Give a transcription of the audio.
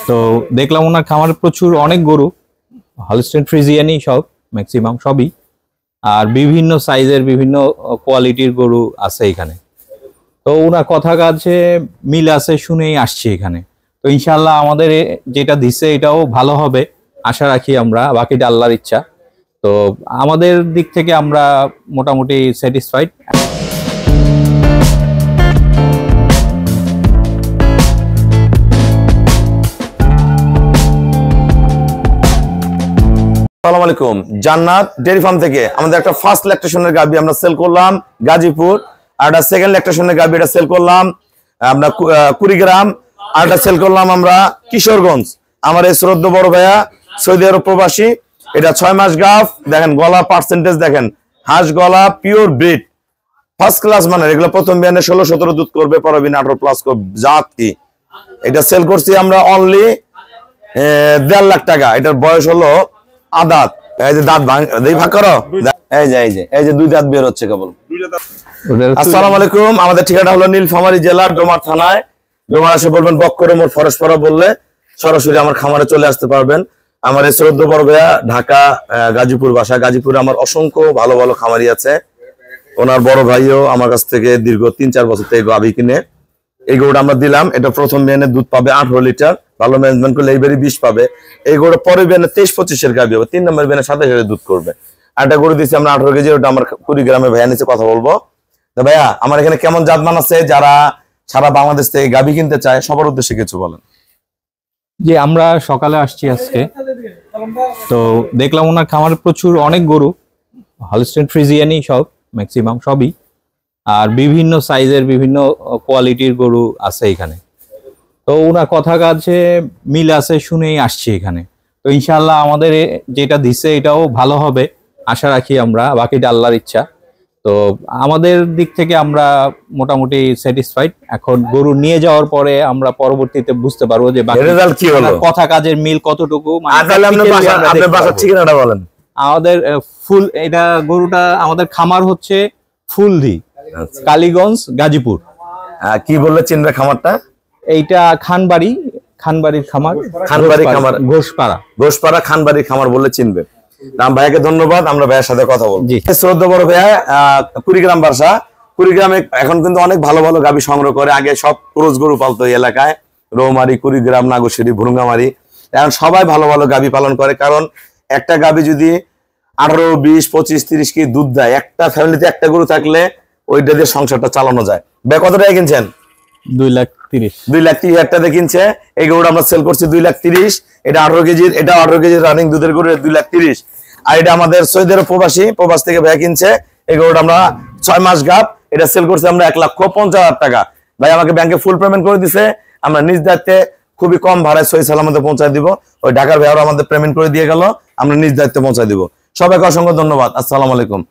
তো দেখলাম ওনার খামারে প্রচুর অনেক গরু, হলস্টেইন ফ্রিজিয়ানই সব, ম্যাক্সিমাম সবই, আর বিভিন্ন সাইজের বিভিন্ন কোয়ালিটির গরু আছে এখানে। তো ওনার কথা কাছে মিল আছে শুনেই আসছি এখানে। তো ইনশাল্লাহ আমাদের যেটা দিছে এটাও ভালো হবে আশা রাখি আমরা, বাকিটা আল্লাহর ইচ্ছা। তো আমাদের দিক থেকে আমরা মোটামুটি স্যাটিসফাইড। আসসালামু আলাইকুম। জান্নাত ডেয়ারি ফার্ম থেকে আমাদের একটা ফার্স্ট ল্যাকটেশনের গাবি আমরা সেল করলাম গাজীপুর, আর একটা সেকেন্ড ল্যাকটেশনের গাবি এটা সেল করলাম আমরা কুড়িগ্রাম, আর একটা সেল করলাম আমরা কিশোরগঞ্জ। আমার এই শ্রদ্ধ বড় ভাইয়া সৌদি আরব প্রবাসী, এটা 6 মাস গাফ। দেখেন গলা পার্সেন্টেজ দেখেন, হাঁস গলা পিওর ব্রিড ফার্স্ট ক্লাস মানের। এগুলো প্রথম বিয়ানে 16-17 দুধ করবে, পরবিন 18 প্লাস করবে। জাত কি এটা সেল করছি আমরা অনলি 1.5 লাখ টাকা। এটার বয়স হলো আদাত। এই যে দাঁত ভাগ করো, এই যে 2 দাঁত বের হচ্ছে কেবল। আসসালামু আলাইকুম। আমাদের ঠিকানা হলো নীলফামারী জেলার ডোমার থানায়। ডোমার এসে বলবেন বক্কর মোড় ফরেস্টপাড়া বললে সরাসরি আমার খামারে চলে আসতে পারবেন। আমার এই শ্রদ্ধ বড় ভাইয়া ঢাকা গাজীপুর বাসা। গাজীপুরে আমার অসংখ্য ভালো ভালো খামারি আছে। ওনার বড় ভাইও আমার কাছ থেকে দীর্ঘ 3-4 বছর থেকে গাভী কিনে। এই গরুটা আমরা দিলাম, এটা প্রথম বিয়ানে দুধ পাবে 18 লিটার, ভালো ম্যানেজমেন্ট করলে এইবারই 20 পাবে। এই গরুটা পরের বিয়ানে 23-25 গাভী হবে, 3 নম্বর বিয়ানে 27 দুধ করবে। আর একটা গরু দিচ্ছি আমরা 18 কেজি, ওটা আমার কুড়িগ্রামে ভাইয়া নিচে কথা বলবো। তো ভাইয়া আমার এখানে কেমন জাতমান আছে, যারা সারা বাংলাদেশ থেকে গাভী কিনতে চায় সবার উদ্দেশ্যে কিছু বলেন। যে আমরা সকালে আসছি আজকে, তো দেখলাম ওনার খামারে প্রচুর অনেক গরু, হলস্টেইন ফ্রিজিয়ানই সব, ম্যাক্সিমাম সবই, আর বিভিন্ন সাইজের বিভিন্ন কোয়ালিটির গরু আছে এখানে। তো ওনার কথা কাছে মিল আছে শুনেই আসছি এখানে। তো ইনশাল্লাহ আমাদের যেটা দিছে এটাও ভালো হবে আশা রাখি আমরা, বাকিটা আল্লাহর ইচ্ছা। তো আমাদের দিক থেকে আমরা মোটামুটি স্যাটিসফাইড। এখন গরু নিয়ে যাওয়ার পরে আমরা পরবর্তীতে বুঝতে পারবো যে রেজাল্ট কি হলো, কথা কাজের মিল কতটুকু। ঠিকানাটা বলেন। আমাদের ফুল এটা গরুটা আমাদের খামার হচ্ছে ফুলদি, কালীগঞ্জ, গাজীপুর। কি বললে চিনবে খামারটা? এইটা খানবাড়ির খামার, ঘোষপাড়া খানবাড়ির খামার বললে চিনবে। ভাইয়াকে ধন্যবাদ, আমরা ভাইয়ের সাথে কথা বলবো। শ্রদ্ধা বড় ভাইয়া কুড়িগ্রাম বাসা। কুড়িগ্রামে এখন কিন্তু অনেক ভালো ভালো গাভী সংগ্রহ করে। আগে সব ক্রস গরু পালতো এই এলাকায়, রৌমারি, কুড়িগ্রাম, নাগরশিরি, ভুরুঙ্গামারি। এখন সবাই ভালো ভালো গাভী পালন করে, কারণ একটা গাভী যদি 18, 20, 25, 30 কেজি দুধ দেয়, একটা ফ্যামিলিতে একটা গরু থাকলে ওইটা দিয়ে সংসারটা চালানো যায়। ভাই কত টাকা কিনছেন? 2,30,000 টাকা কিনছে। এই গরুটা আমরা সেল করছি 2,30,000। এটা 18 কেজির, এটা 18 কেজির রানিং দুধের গরু, 2,30,000। আর এটা আমাদের সৌদি আরব প্রবাস থেকে ভাইয়া কিনছে। এই গরুটা আমরা 6 মাস গাপ, এটা সেল করছি আমরা 1,50,000 টাকা। ভাই আমাকে ব্যাংকে ফুল পেমেন্ট করে দিছে, আমরা নিজ দায়িত্বে খুবই কম ভাড়ায় সহি সালামতে পৌঁছায় দিব। ওই ঢাকার ভাইয়ারা আমাদের পেমেন্ট করে দিয়ে গেল, আমরা নিজ দায়িত্বে পৌঁছায় দিব। সবাইকে অসংখ্য ধন্যবাদ। আসসালামু আলাইকুম।